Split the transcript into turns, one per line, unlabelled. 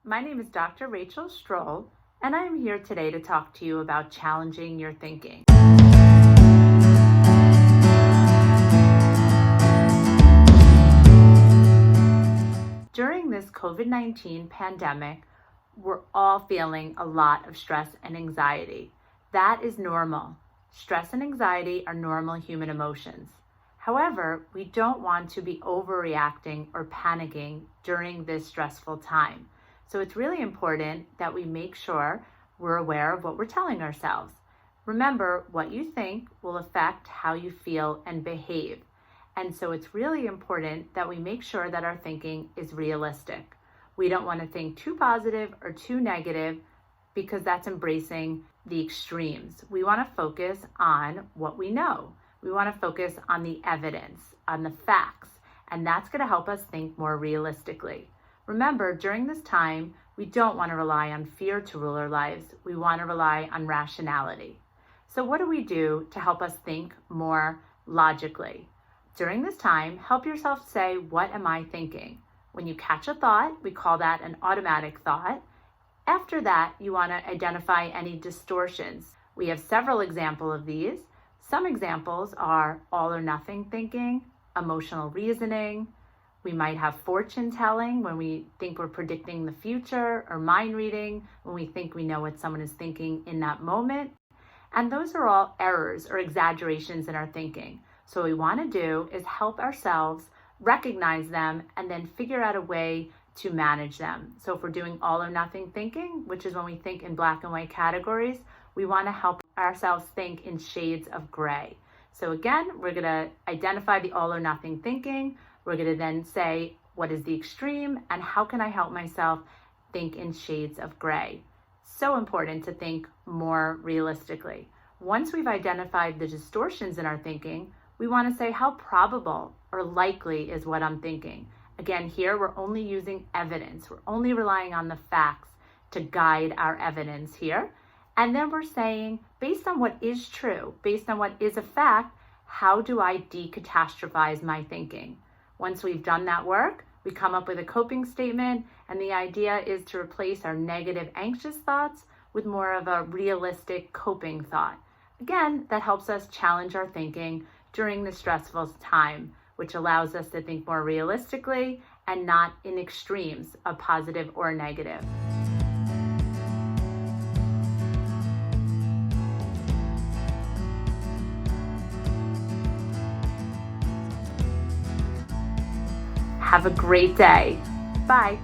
My name is Dr. Rachel Strohl, and I am here today to talk to you about challenging your thinking. During this COVID-19 pandemic, we're all feeling a lot of stress and anxiety. That is normal. Stress and anxiety are normal human emotions. However, we don't want to be overreacting or panicking during this stressful time. So it's really important that we make sure we're aware of what we're telling ourselves. Remember, what you think will affect how you feel and behave. And so it's really important that we make sure that our thinking is realistic. We don't want to think too positive or too negative because that's embracing the extremes. We want to focus on what we know. We want to focus on the evidence, on the facts, and that's going to help us think more realistically. Remember, during this time, we don't want to rely on fear to rule our lives. We want to rely on rationality. So what do we do to help us think more logically? During this time, help yourself say, what am I thinking? When you catch a thought, we call that an automatic thought. After that, you want to identify any distortions. We have several examples of these. Some examples are all or nothing thinking, emotional reasoning. We might have fortune telling when we think we're predicting the future, or mind reading when we think we know what someone is thinking in that moment. And those are all errors or exaggerations in our thinking. So what we want to do is help ourselves recognize them and then figure out a way to manage them. So if we're doing all or nothing thinking, which is when we think in black and white categories, we want to help ourselves think in shades of gray. So again, we're going to identify the all or nothing thinking. We're going to then say, what is the extreme and how can I help myself think in shades of gray? So important to think more realistically. Once we've identified the distortions in our thinking, we want to say how probable or likely is what I'm thinking. Again, here we're only using evidence. We're only relying on the facts to guide our evidence here. And then we're saying, based on what is true, based on what is a fact, how do I decatastrophize my thinking? Once we've done that work, we come up with a coping statement, and the idea is to replace our negative, anxious thoughts with more of a realistic coping thought. Again, that helps us challenge our thinking during the stressful time, which allows us to think more realistically and not in extremes of positive or negative. Have a great day. Bye.